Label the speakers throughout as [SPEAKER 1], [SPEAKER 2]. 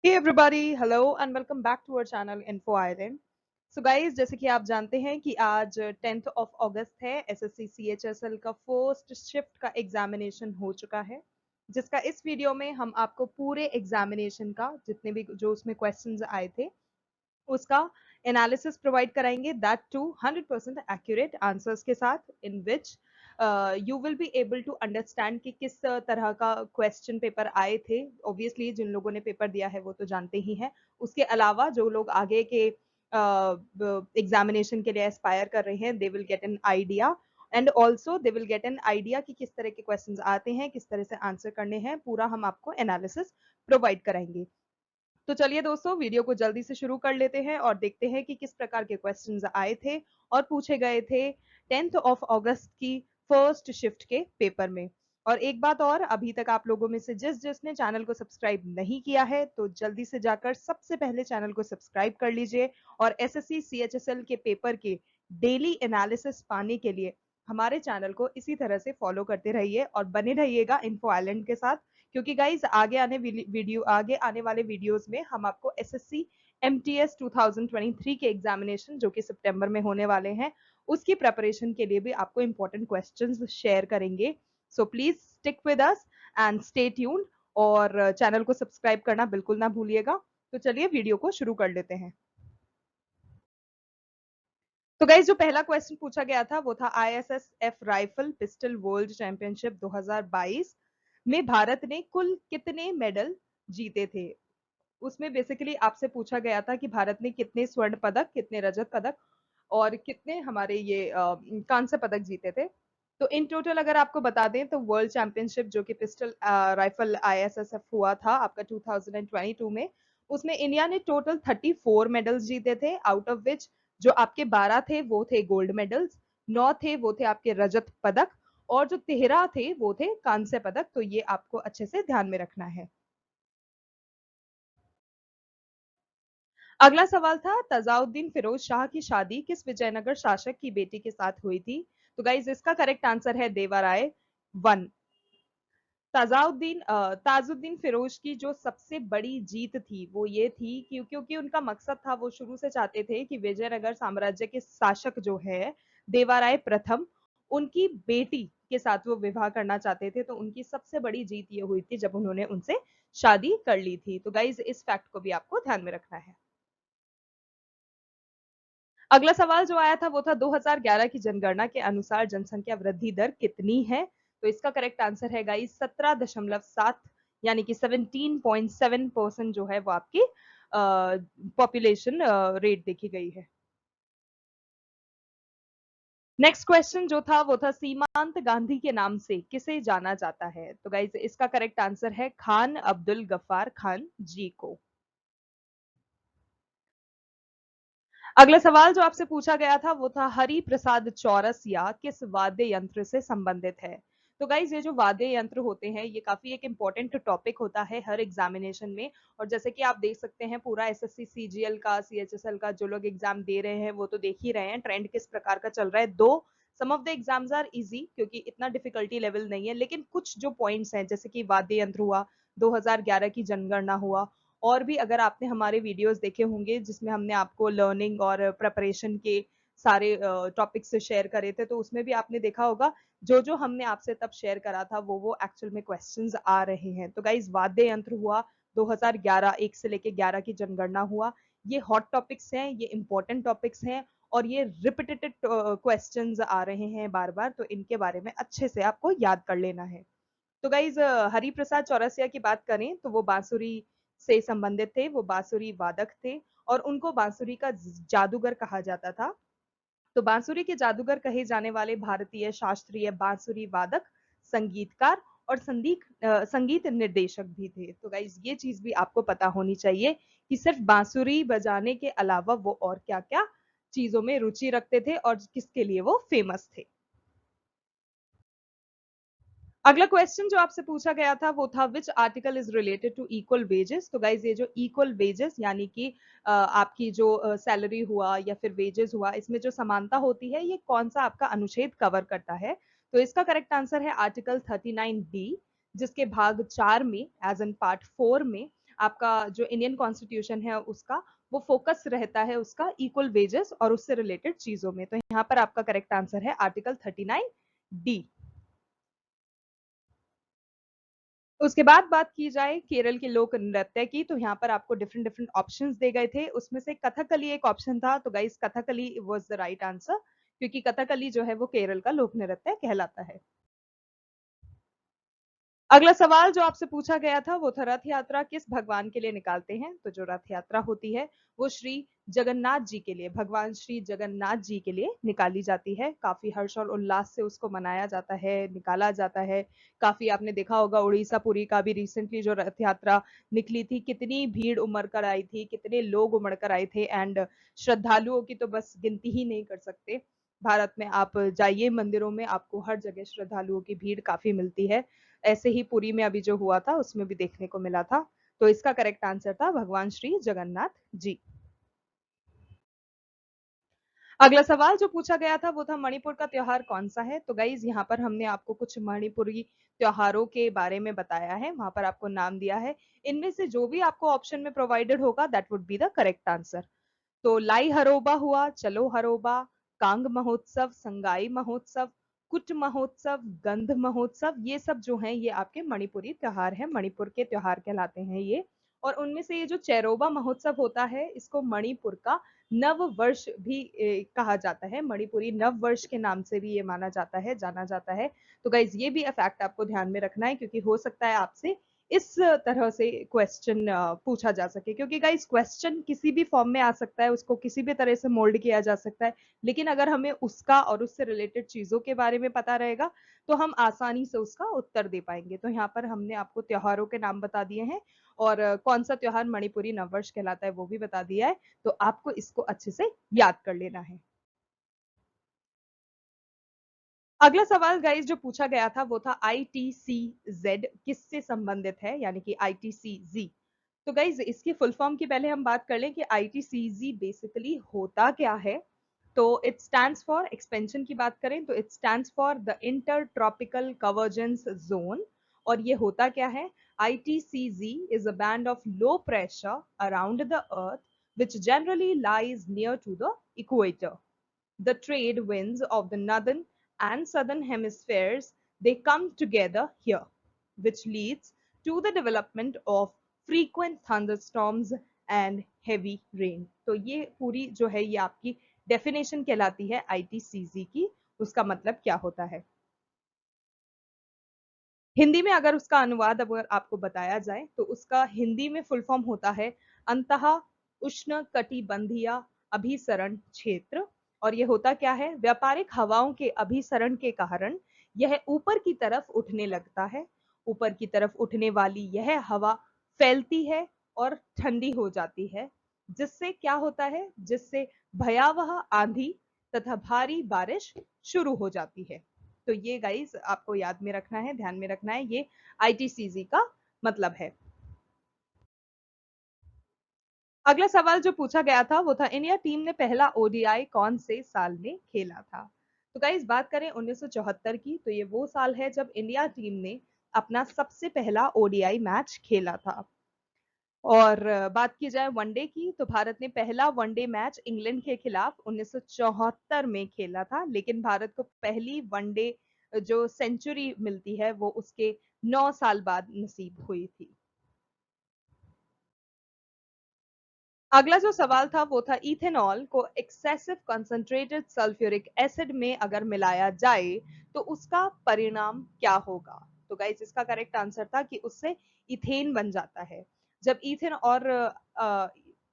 [SPEAKER 1] Hey everybody, hello and welcome back to our channel Info Island. So guys, जैसे कि आप जानते हैं कि आज 10th ऑफ अगस्त है, एसएससी सीएचएसएल का फर्स्ट शिफ्ट का एग्जामिनेशन हो चुका है, जिसका इस वीडियो में हम आपको पूरे एग्जामिनेशन का जितने भी जो उसमें क्वेश्चंस आए थे उसका एनालिसिस प्रोवाइड कराएंगे, दैट टू 100% एक्यूरेट आंसर्स के साथ, in which you will be able to understand कि किस तरह का क्वेश्चन पेपर आए थे। ऑब्वियसली जिन लोगों ने पेपर दिया है वो तो जानते ही हैं, उसके अलावा जो लोग आगे के एग्जामिनेशन के लिए एस्पायर कर रहे हैं, they will get an idea and also they will get an idea कि किस तरह के क्वेश्चंस आते हैं, किस तरह से आंसर करने हैं, पूरा हम आपको एनालिसिस प्रोवाइड कराएंगे। तो चलिए दोस्तों, वीडियो को जल्दी से शुरू कर लेते हैं और देखते हैं कि किस प्रकार के क्वेश्चंस आए थे और पूछे गए थे 10th ऑफ अगस्त की फर्स्ट शिफ्ट के पेपर में। और एक बात और, अभी तक आप लोगों में से जिसने चैनल को सब्सक्राइब नहीं किया है तो जल्दी से जाकर सबसे पहले चैनल को सब्सक्राइब कर लीजिए और एसएससी सीएचएसएल के पेपर के डेली एनालिसिस पाने के लिए हमारे चैनल को इसी तरह से फॉलो करते रहिए और बने रहिएगा इन्फो आइलैंड के साथ, क्योंकि गाइज आगे आने वाले वीडियोस में हम आपको एसएससी एमटीएस 2023 के एग्जामिनेशन जो कि सितंबर में होने वाले हैं उसकी प्रिपरेशन के लिए भी आपको इंपॉर्टेंट क्वेश्चंस शेयर करेंगे। So please stick with us and stay tuned और चैनल को सब्सक्राइब करना बिल्कुल ना भूलिएगा। तो चलिए वीडियो को शुरू कर लेते हैं। तो गाइज जो पहला क्वेश्चन पूछा गया था वो था ISSF rifle pistol world championship 2022 में भारत ने कुल कितने मेडल जीते थे। उसमें बेसिकली आपसे पूछा गया था कि भारत ने कितने स्वर्ण पदक, कितने रजत पदक और कितने हमारे ये कांस्य पदक जीते थे। तो इन टोटल अगर आपको बता दें तो वर्ल्ड चैंपियनशिप जो कि पिस्टल राइफल आईएसएसएफ हुआ था आपका 2022 में, उसमें इंडिया ने टोटल 34 मेडल्स जीते थे, आउट ऑफ विच जो आपके 12 थे वो थे गोल्ड मेडल्स, 9 थे वो थे आपके रजत पदक और जो 13 थे वो थे कांस्य पदक। तो ये आपको अच्छे से ध्यान में रखना है। अगला सवाल था तजाउद्दीन फिरोज शाह की शादी किस विजयनगर शासक की बेटी के साथ हुई थी। तो गाइज इसका करेक्ट आंसर है देवाराय वन। ताजुद्दीन फिरोज की जो सबसे बड़ी जीत थी वो ये थी कि क्योंकि उनका मकसद था, वो शुरू से चाहते थे कि विजयनगर साम्राज्य के शासक जो है देवाराय प्रथम, उनकी बेटी के साथ वो विवाह करना चाहते थे। तो उनकी सबसे बड़ी जीत ये हुई थी जब उन्होंने उनसे शादी कर ली थी। तो गाइज इस फैक्ट को भी आपको ध्यान में रखना है। अगला सवाल जो आया था वो था 2011 की जनगणना के अनुसार जनसंख्या वृद्धि दर कितनी है। तो इसका करेक्ट आंसर है गाइस 17.7, यानी कि 17.7% जो है वो आपकी पॉपुलेशन रेट देखी गई है। नेक्स्ट क्वेश्चन जो था वो था सीमांत गांधी के नाम से किसे जाना जाता है। तो गाइस इसका करेक्ट आंसर है खान अब्दुल गफ्फार खान जी को। अगला सवाल जो आपसे पूछा गया था वो था हरि प्रसाद चौरसिया किस वाद्य यंत्र से संबंधित है। तो गाइज ये जो वाद्य यंत्र होते हैं ये काफी एक इम्पोर्टेंट टॉपिक होता है हर एग्जामिनेशन में। और जैसे कि आप देख सकते हैं पूरा एसएससी सीजीएल का सीएचएसएल का जो लोग एग्जाम दे रहे हैं वो तो देख ही रहे हैं ट्रेंड किस प्रकार का चल रहा है। Though some of the exams are easy क्योंकि इतना डिफिकल्टी लेवल नहीं है, लेकिन कुछ जो पॉइंट्स हैं जैसे कि वाद्य यंत्र हुआ, 2011 की जनगणना हुआ, और भी अगर आपने हमारे वीडियोस देखे होंगे जिसमें हमने आपको लर्निंग और प्रिपरेशन के सारे टॉपिक्स शेयर करे थे, तो उसमें भी आपने देखा होगा जो जो हमने आपसे तब शेयर करा था वो एक्चुअल में क्वेश्चंस आ रहे हैं। तो गाइज वाद्य यंत्र हुआ 2011, 1 से लेके 11 की जनगणना हुआ, ये हॉट टॉपिक्स हैं, ये इंपॉर्टेंट टॉपिक्स हैं और ये रिपीटेड क्वेश्चंस आ रहे हैं बार बार, तो इनके बारे में अच्छे से आपको याद कर लेना है। तो गाइज हरि प्रसाद चौरसिया की बात करें तो वो बांसुरी से संबंधित थे, वो बांसुरी वादक थे और उनको बांसुरी का जादूगर कहा जाता था। तो बांसुरी के जादूगर कहे जाने वाले भारतीय शास्त्रीय बांसुरी वादक, संगीतकार और संगीत निर्देशक भी थे। तो गाइज ये चीज भी आपको पता होनी चाहिए कि सिर्फ बांसुरी बजाने के अलावा वो और क्या क्या चीजों में रुचि रखते थे और किसके लिए वो फेमस थे। अगला क्वेश्चन जो आपसे पूछा गया था वो था which article is related to equal wages. तो गाइज ये जो इक्वल वेजेस यानी कि आपकी जो सैलरी हुआ या फिर वेजेस हुआ, इसमें जो समानता होती है ये कौन सा आपका अनुच्छेद कवर करता है। तो इसका करेक्ट आंसर है आर्टिकल 39 बी, जिसके भाग 4 में एज एन पार्ट 4 में आपका जो इंडियन कॉन्स्टिट्यूशन है उसका, वो फोकस रहता है उसका इक्वल वेजेस और उससे रिलेटेड चीजों में। तो यहाँ पर आपका करेक्ट आंसर है आर्टिकल 39 डी। उसके बाद बात की जाए केरल के लोक नृत्य की, तो यहाँ पर आपको डिफरेंट डिफरेंट ऑप्शंस दे गए थे, उसमें से कथकली एक ऑप्शन था। तो guys Kathakali was the right answer, क्योंकि कथकली जो है वो केरल का लोक नृत्य कहलाता है। अगला सवाल जो आपसे पूछा गया था वो था रथ यात्रा किस भगवान के लिए निकालते हैं। तो जो रथ यात्रा होती है वो श्री जगन्नाथ जी के लिए, भगवान श्री जगन्नाथ जी के लिए निकाली जाती है। काफी हर्ष और उल्लास से उसको मनाया जाता है, निकाला जाता है। काफी आपने देखा होगा उड़ीसा पुरी का भी रिसेंटली जो रथ यात्रा निकली थी, कितनी भीड़ उमड़ कर आई थी, कितने लोग उमड़ कर आए थे। एंड श्रद्धालुओं की तो बस गिनती ही नहीं कर सकते। भारत में आप जाइए मंदिरों में, आपको हर जगह श्रद्धालुओं की भीड़ काफी मिलती है। ऐसे ही पुरी में अभी जो हुआ था उसमें भी देखने को मिला था। तो इसका करेक्ट आंसर था भगवान श्री जगन्नाथ जी। अगला सवाल जो पूछा गया था वो था मणिपुर का त्योहार कौन सा है। तो गाइज यहाँ पर हमने आपको कुछ मणिपुरी त्योहारों के बारे में बताया है, वहां पर आपको नाम दिया है। इनमें से जो भी आपको ऑप्शन में प्रोवाइडेड होगा that would be the correct answer. तो लाई हरोबा हुआ, चलो हरोबा, कांग महोत्सव, संगाई महोत्सव, कुट महोत्सव, गंध महोत्सव, ये सब जो हैं ये आपके मणिपुरी त्योहार हैं, मणिपुर के त्योहार कहलाते हैं ये। और उनमें से ये जो चैरोबा महोत्सव होता है इसको मणिपुर का नव वर्ष भी कहा जाता है, मणिपुरी नव वर्ष के नाम से भी ये माना जाता है, जाना जाता है। तो गाइज ये भी फैक्ट आपको ध्यान में रखना है, क्योंकि हो सकता है आपसे इस तरह से क्वेश्चन पूछा जा सके, क्योंकि गाइस क्वेश्चन किसी भी फॉर्म में आ सकता है, उसको किसी भी तरह से मोल्ड किया जा सकता है। लेकिन अगर हमें उसका और उससे रिलेटेड चीजों के बारे में पता रहेगा तो हम आसानी से उसका उत्तर दे पाएंगे। तो यहाँ पर हमने आपको त्योहारों के नाम बता दिए हैं, और कौन सा त्योहार मणिपुरी नववर्ष कहलाता है वो भी बता दिया है। तो आपको इसको अच्छे से याद कर लेना है। अगला सवाल गाइस जो पूछा गया था वो था ITCZ किससे संबंधित है, यानी कि ITCZ। तो गाइज इसकी फुल फॉर्म की पहले हम बात कर लें कि ITCZ बेसिकली होता क्या है। तो इट स्टैंड्स फॉर, एक्सपेंशन की बात करें तो it stands for the inter tropical convergence zone. और ये होता क्या है, ITCZ is a band of low pressure around the earth which generally lies near to the equator. The trade winds of the northern and southern hemispheres, they come together here, which leads to the development of frequent thunderstorms and heavy rain. तो ये पूरी जो है ये आपकी definition कहलाती है ITCZ की। उसका मतलब क्या होता है हिंदी में, अगर उसका अनुवाद अगर आपको बताया जाए तो उसका हिंदी में फुल फॉर्म होता है अंतः उष्ण कटिबंधीय अभिसरण क्षेत्र। और ये होता क्या है, व्यापारिक हवाओं के अभिसरण के कारण यह ऊपर की तरफ उठने लगता है। ऊपर की तरफ उठने वाली यह हवा फैलती है और ठंडी हो जाती है, जिससे क्या होता है, जिससे भयावह आंधी तथा भारी बारिश शुरू हो जाती है। तो ये गाइस आपको याद में रखना है, ध्यान में रखना है, ये ITCZ का मतलब है। अगला सवाल जो पूछा गया था वो था इंडिया टीम ने पहला ODI कौन से साल में खेला था। तो गाइस बात करें 1974 की, तो ये वो साल है जब इंडिया टीम ने अपना सबसे पहला ODI मैच खेला था। और बात की जाए वनडे की, तो भारत ने पहला वनडे मैच इंग्लैंड के खिलाफ 1974 में खेला था। लेकिन भारत को पहली वनडे जो सेंचुरी मिलती है वो उसके 9 साल बाद नसीब हुई थी। अगला जो सवाल था वो था इथेनॉल को एक्सेसिव कंसंट्रेटेड सल्फ्यूरिक एसिड में अगर मिलाया जाए तो उसका परिणाम क्या होगा। तो गाइस इसका करेक्ट आंसर था कि उससे इथेन बन जाता है। जब इथेन और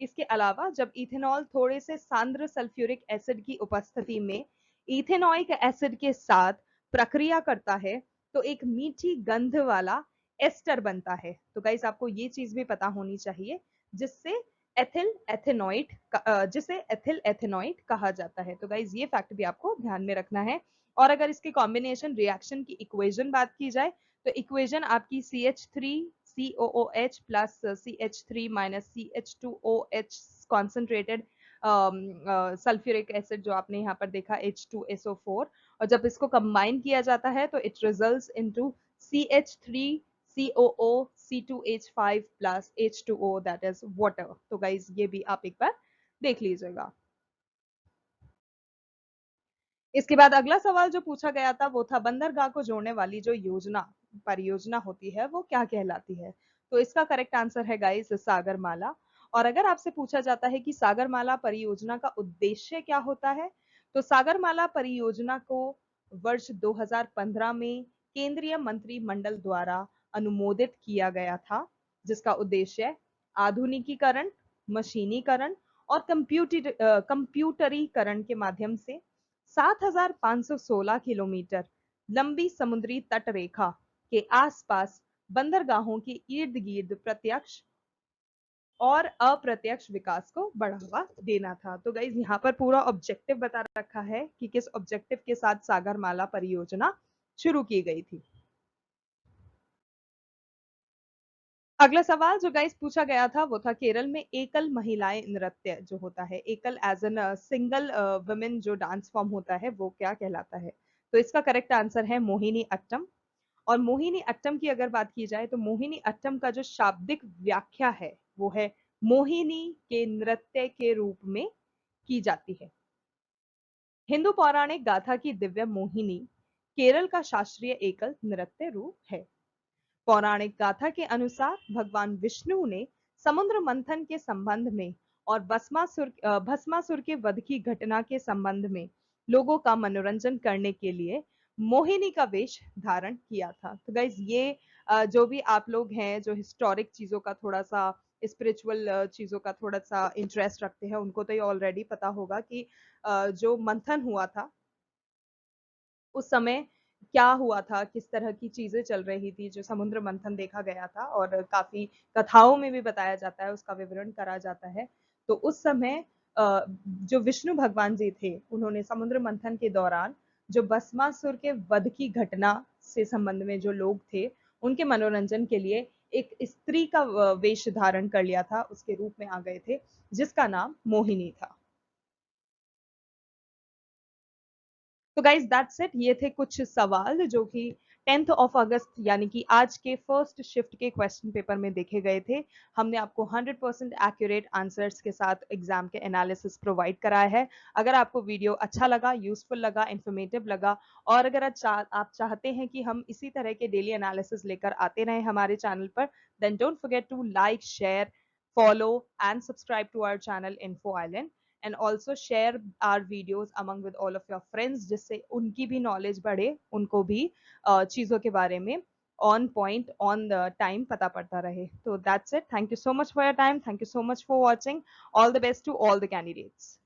[SPEAKER 1] इसके अलावा जब इथेनॉल थोड़े से सांद्र सल्फ्यूरिक एसिड की उपस्थिति में इथेनॉइक एसिड के साथ प्रक्रिया करता है तो एक मीठी गंध वाला एस्टर बनता है। तो गाइस आपको ये चीज भी पता होनी चाहिए, जिससे एथिल एथेनॉइड, जिसे एथिल एथेनॉइड कहा जाता है। तो गाइज ये फैक्ट भी आपको ध्यान में रखना है। और अगर इसके कॉम्बिनेशन रिएक्शन की इक्वेशन बात की जाए तो इक्वेशन आपकी CH3COOH plus CH3 minus CH2OH concentrated sulphuric acid जो आपने यहाँ पर देखा H2SO4, और जब इसको कंबाइन किया जाता है तो it results into CH3COO C2H5 plus H2O that is water। तो गाइज ये भी आप एक बार देख लीजिएगा। इसके बाद अगला सवाल जो पूछा गया था वो था बंदरगाह को जोड़ने वाली जो योजना परियोजना होती है वो क्या कहलाती है। तो इसका करेक्ट आंसर है गाइस सागरमाला। और अगर आपसे पूछा जाता है कि सागरमाला परियोजना का उद्देश्य क्या होता है, तो सागरमाला परियोजना को वर्ष 2015 में केंद्रीय मंत्रिमंडल द्वारा अनुमोदित किया गया था, जिसका उद्देश्य आधुनिकीकरण, मशीनीकरण और कंप्यूटरीकरण के माध्यम से 7,516 किलोमीटर लंबी समुद्री तट रेखा के आसपास बंदरगाहों के इर्द गिर्द प्रत्यक्ष और अप्रत्यक्ष विकास को बढ़ावा देना था। तो गाइज यहाँ पर पूरा ऑब्जेक्टिव बता रखा है कि किस ऑब्जेक्टिव के साथ सागरमाला परियोजना शुरू की गई थी। अगला सवाल जो गाइस पूछा गया था वो था केरल में एकल महिलाएं नृत्य जो होता है, एकल एज एन सिंगल वुमेन जो डांस फॉर्म होता है वो क्या कहलाता है। तो इसका करेक्ट आंसर है मोहिनी अट्टम। और मोहिनी अट्टम की अगर बात की जाए तो मोहिनी अट्टम का जो शाब्दिक व्याख्या है वो है मोहिनी के नृत्य के रूप में की जाती है। हिंदू पौराणिक गाथा की दिव्य मोहिनी केरल का शास्त्रीय एकल नृत्य रूप है। पौराणिक गाथा के अनुसार भगवान विष्णु ने समुद्र मंथन के संबंध में और भस्मासुर के वध की घटना के संबंध में लोगों का मनोरंजन करने के लिए मोहिनी का वेश धारण किया था। तो गाइज ये जो भी आप लोग हैं जो हिस्टोरिक चीजों का थोड़ा सा स्पिरिचुअल चीजों का थोड़ा सा इंटरेस्ट रखते हैं उनको तो ये ऑलरेडी पता होगा कि जो मंथन हुआ था उस समय क्या हुआ था, किस तरह की चीजें चल रही थी, जो समुद्र मंथन देखा गया था और काफी कथाओं में भी बताया जाता है, उसका विवरण करा जाता है। तो उस समय जो विष्णु भगवान जी थे उन्होंने समुद्र मंथन के दौरान जो भस्मासुर के वध की घटना से संबंध में जो लोग थे उनके मनोरंजन के लिए एक स्त्री का वेश धारण कर लिया था, उसके रूप में आ गए थे जिसका नाम मोहिनी था। तो गाइज दैट्स इट। ये थे कुछ सवाल जो कि 10th ऑफ अगस्त यानी कि आज के फर्स्ट शिफ्ट के क्वेश्चन पेपर में देखे गए थे। हमने आपको 100% एक्यूरेट आंसर्स के साथ एग्जाम के एनालिसिस प्रोवाइड कराया है। अगर आपको वीडियो अच्छा लगा, यूजफुल लगा, इंफॉर्मेटिव लगा और अगर आप चाहते हैं कि हम इसी तरह के डेली एनालिसिस लेकर आते रहे हमारे चैनल पर, then don't forget to like, share, follow and subscribe to our channel Info Island, and also share our videos among with all of your friends जिससे उनकी भी नॉलेज बढ़े, उनको भी चीज़ों के बारे में on point on the time पता पड़ता रहे। तो that's it. Thank you so much for your time, thank you so much for watching. All the best to all the candidates.